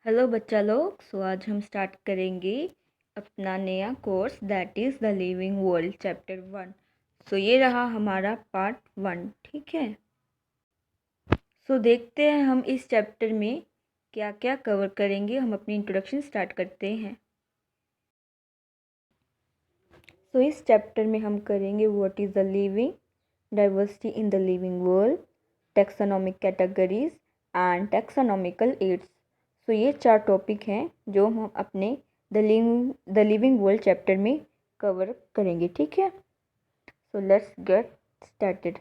Hello बच्चा लोग। आज हम स्टार्ट करेंगे अपना नया course that is the living world chapter 1। ये रहा हमारा पार्ट 1। ठीक है। देखते हैं हम इस चैप्टर में क्या क्या कवर करेंगे। हम अपनी इंट्रोडक्शन स्टार्ट करते हैं। इस चैप्टर में हम करेंगे what is the living, diversity in the living world, taxonomic categories and taxonomical aids. ये 4 टॉपिक हैं जो हम अपने द लिविंग वर्ल्ड चैप्टर में कवर करेंगे। ठीक है। Let's get started.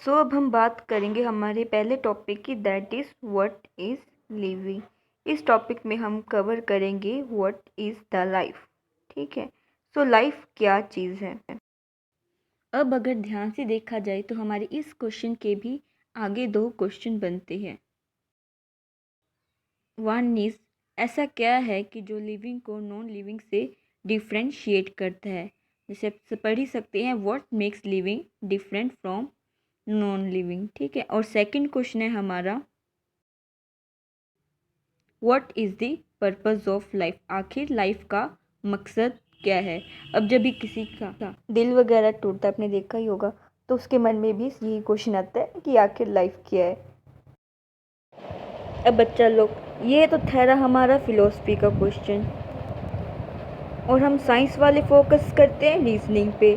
अब हम बात करेंगे हमारे पहले टॉपिक की, that is what is living. इस टॉपिक में हम कवर करेंगे व्हाट इज़ द लाइफ। ठीक है। लाइफ क्या चीज़ है। अब अगर ध्यान से देखा जाए तो हमारे इस क्वेश्चन के भी आगे 2 क्वेश्चन बनते हैं। वन इज, ऐसा क्या है कि जो लिविंग को नॉन लिविंग से डिफ्रेंशिएट करता है। जैसे आप पढ़ ही सकते हैं, what makes living different from non living. ठीक है। और सेकंड क्वेश्चन है हमारा, what is the purpose of life. आखिर लाइफ का मकसद क्या है। अब जब भी किसी का दिल वगैरह टूटता है, आपने देखा ही होगा, तो उसके मन में भी यही क्वेश्चन आता है कि आखिर लाइफ क्या है। अब बच्चा लोग, ये तो ठहरा हमारा फिलोसफी का क्वेश्चन, और हम साइंस वाले फोकस करते हैं रीजनिंग पे।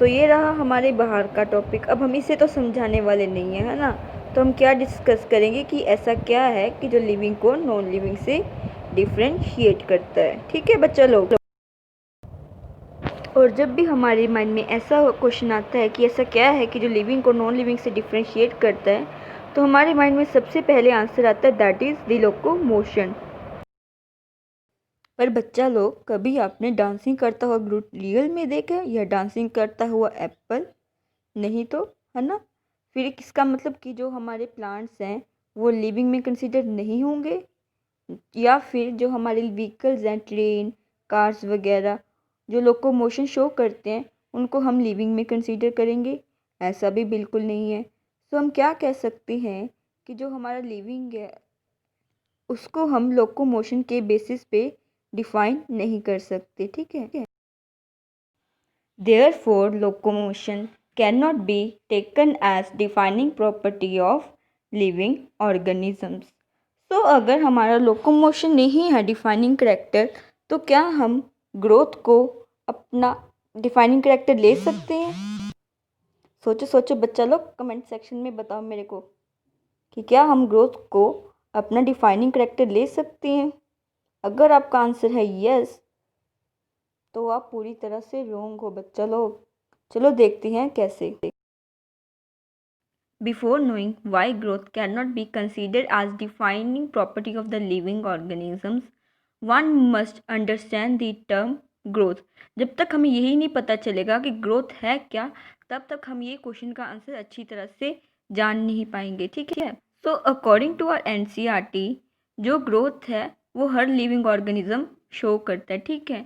ये रहा हमारे बाहर का टॉपिक। अब हम इसे तो समझाने वाले नहीं हैं, है ना। तो हम क्या डिस्कस करेंगे कि ऐसा क्या है कि जो लिविंग को नॉन लिविंग से डिफ्रेंशिएट करता है। ठीक है बच्चा लोग। और जब भी हमारे माइंड में ऐसा क्वेश्चन आता है कि ऐसा क्या है कि जो लिविंग को नॉन लिविंग से डिफ्रेंशिएट करता है, तो हमारे माइंड में सबसे पहले आंसर आता है दैट इज़ द लोकोमोशन। पर बच्चा लोग, कभी आपने डांसिंग करता हुआ ग्रुप रियल में देखा है या डांसिंग करता हुआ एप्पल? नहीं तो, है ना। फिर इसका मतलब कि जो हमारे प्लांट्स हैं वो लिविंग में कंसीडर नहीं होंगे, या फिर जो हमारे व्हीकल्स हैं, ट्रेन, कार्स वगैरह, जो लोकोमोशन शो करते हैं, उनको हम लिविंग में कंसीडर करेंगे? ऐसा भी बिल्कुल नहीं है। हम क्या कह सकते हैं कि जो हमारा लिविंग है उसको हम लोकोमोशन के बेसिस पे डिफाइन नहीं कर सकते। ठीक है। Therefore, locomotion cannot be taken as defining property of living organisms. अगर हमारा लोकोमोशन नहीं है डिफाइनिंग करेक्टर, तो क्या हम ग्रोथ को अपना डिफाइनिंग करेक्टर ले सकते हैं? सोचो सोचो बच्चा लोग, कमेंट सेक्शन में बताओ मेरे को कि क्या हम ग्रोथ को अपना डिफाइनिंग करेक्टर ले सकते हैं। अगर आपका आंसर है यस, तो आप पूरी तरह से रॉन्ग हो बच्चा लोग। चलो देखते हैं कैसे। Before knowing why growth cannot be considered as defining property of the living organisms, one must understand the term growth. जब तक हमें यही नहीं पता चलेगा कि ग्रोथ है क्या, तब तक हम ये क्वेश्चन का आंसर अच्छी तरह से जान नहीं पाएंगे। ठीक है। अकॉर्डिंग टू आवर एनसीईआरटी, जो ग्रोथ है वो हर लिविंग ऑर्गेनिज्म शो करता है। ठीक है।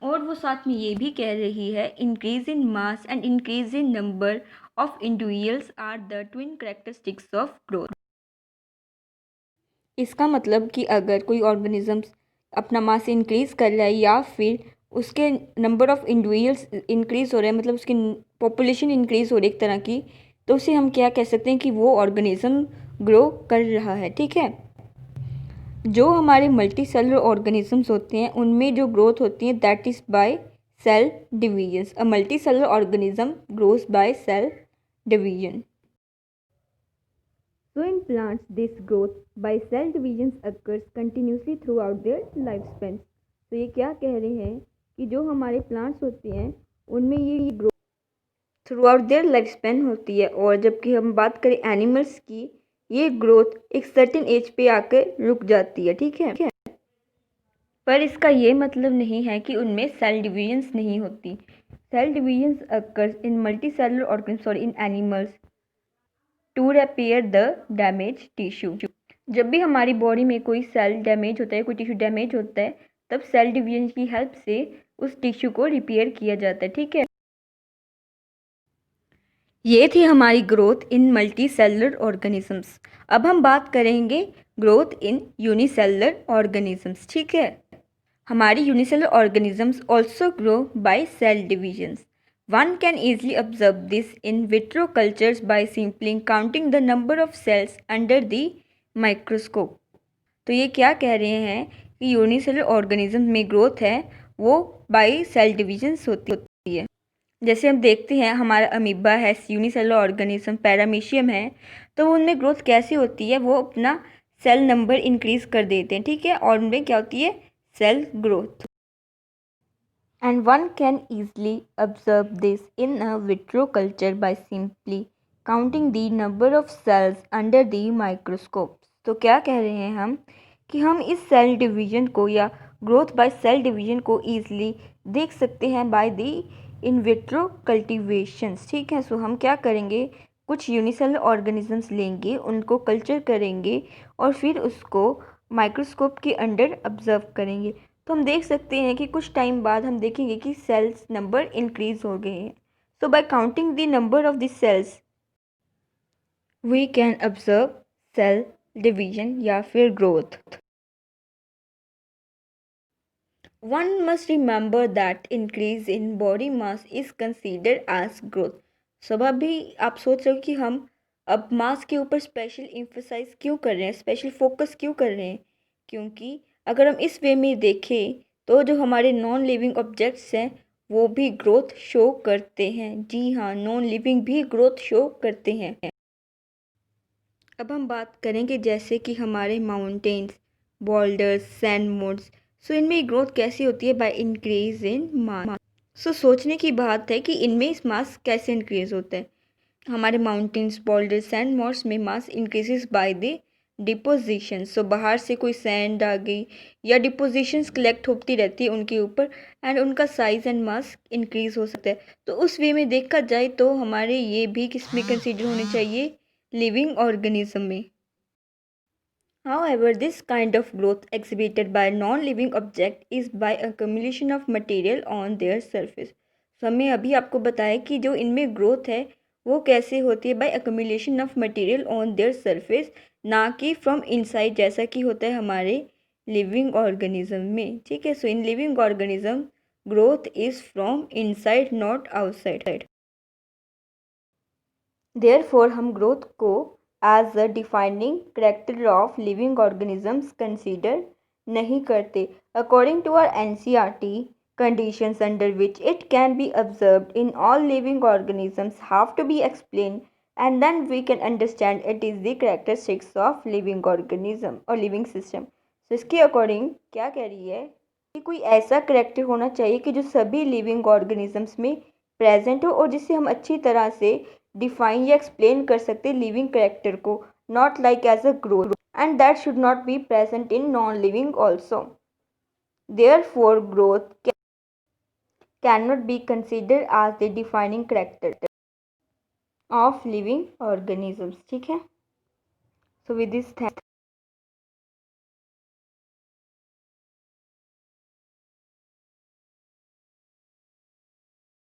और वो साथ में ये भी कह रही है, increase in mass and increase in number of individuals are the twin characteristics of growth. इसका मतलब कि अगर कोई ऑर्गेनिजम्स अपना मास इंक्रीज कर रहा है या फिर उसके नंबर ऑफ इंडिविजुअल्स इंक्रीज हो रहे हैं, मतलब उसकी पॉपुलेशन इंक्रीज हो रही है एक तरह की, तो उसे हम क्या कह सकते हैं कि वो ऑर्गेनिज्म ग्रो कर रहा है। ठीक है। जो हमारे मल्टी सेलुलर ऑर्गेनिजम्स होते हैं उनमें जो ग्रोथ होती है that is by cell divisions. A multi cellular organism grows by cell division. In plants, this growth by cell divisions occurs continuously throughout their lifespan. ये क्या कह रहे हैं कि जो हमारे प्लांट्स होते हैं उनमें ये growth through out their life span होती है, और जबकि हम बात करें एनिमल्स की, ये ग्रोथ एक सर्टेन एज पे आकर रुक जाती है। ठीक है। पर इसका ये मतलब नहीं है कि उनमें सेल डिविजन्स नहीं होती। Cell divisions occurs in multi cellular organism in animals to repair the damage tissue. जब भी हमारी बॉडी में कोई सेल डैमेज होता है, कोई टिश्यू डैमेज होता है, तब सेल डिवीजन की हेल्प से उस टिश्यू को रिपेयर किया जाता है। ठीक है। ये थी हमारी growth in multi cellular organisms. अब हम बात करेंगे ग्रोथ इन यूनिसेलुलर ऑर्गेनिजम्स। ठीक है, हमारी unicellular organisms also grow by cell divisions. One can easily observe this in vitro cultures by simply counting the number of cells under the microscope. तो ये क्या कह रहे हैं कि यूनिसेलुलर ऑर्गेनिज्म में ग्रोथ है वो बाय सेल डिविजन्स होती है। जैसे हम देखते हैं हमारा अमीबा है, यूनिसेलुलर ऑर्गेनिज्म, पैरामीशियम है, तो उनमें ग्रोथ कैसी होती है, वो अपना सेल नंबर इंक्रीज कर देते हैं। ठीक है, और उनमें क्या होती है, cell growth. And one can easily observe this in a vitro culture by simply counting the number of cells under the microscope. तो क्या कह रहे हैं हम कि हम इस सेल डिवीजन को या ग्रोथ बाय सेल डिवीजन को ईजिली देख सकते हैं बाय द इन विट्रो कल्टिवेशंस। ठीक है, सो हम क्या करेंगे, कुछ यूनिसेलुलर ऑर्गेनिजम्स लेंगे, उनको कल्चर करेंगे और फिर उसको माइक्रोस्कोप के अंडर ऑब्जर्व करेंगे। तो हम देख सकते हैं कि कुछ टाइम बाद हम देखेंगे कि सेल्स नंबर इंक्रीज हो गए हैं। So by counting the number of the cells we can observe cell division या फिर growth. One must remember that increase in body mass is considered as growth। सब अभी आप सोच रहे हो कि हम अब मास के ऊपर स्पेशल इम्फोसाइज क्यों कर रहे हैं, स्पेशल फोकस क्यों कर रहे हैं, क्योंकि अगर हम इस वे में देखें तो जो हमारे नॉन लिविंग ऑब्जेक्ट्स हैं वो भी ग्रोथ शो करते हैं। जी हाँ, नॉन लिविंग भी ग्रोथ शो करते हैं। अब हम बात करेंगे जैसे कि हमारे माउंटेन्स, बॉल्डर्स, सैंड मोड्स, सो इनमें ग्रोथ कैसी होती है, बाय इंक्रीज इन मास। सो सोचने की बात है कि इनमें इस मास कैसे इंक्रीज होता है। हमारे माउंटेन्स, बॉल्डर्स, सैंड मोड्स में मास इंक्रीजेस बाय द डिपोजिशन। सो बाहर से कोई सैंड आ गई या डिपोजिशंस कलेक्ट होती रहती है उनके ऊपर एंड उनका साइज एंड मास इंक्रीज हो सकता है। तो उस वे में देखा जाए तो हमारे ये भी किस में कंसीडर होने चाहिए, लिविंग ऑर्गेनिज्म में। However, this kind of growth exhibited by non-living object is by accumulation of material on their surface। तो हमने अभी आपको बताया कि जो इनमें ग्रोथ है वो कैसे होती है, bye accumulation of material on their surface, ना कि फ्रॉम इनसाइड जैसा कि होता है हमारे लिविंग ऑर्गेनिज्म में। ठीक है, so in living organism growth is from inside not outside. Therefore हम ग्रोथ को as a defining character of living organisms consider नहीं करते। According to our NCERT, conditions under which it can be observed in all living organisms have to be explained and then we can understand it is the characteristics of living organism or living system। So इसके according क्या कह रही है कि कोई ऐसा character होना चाहिए कि जो सभी लिविंग ऑर्गेनिजम्स में प्रेजेंट हो और जिससे हम अच्छी तरह से डिफाइन या एक्सप्लेन कर सकते लिविंग करेक्टर को, not like as a growth, and that should not be present in non living also. Therefore growth cannot be considered as the defining character of living organisms। ठीक है, so with this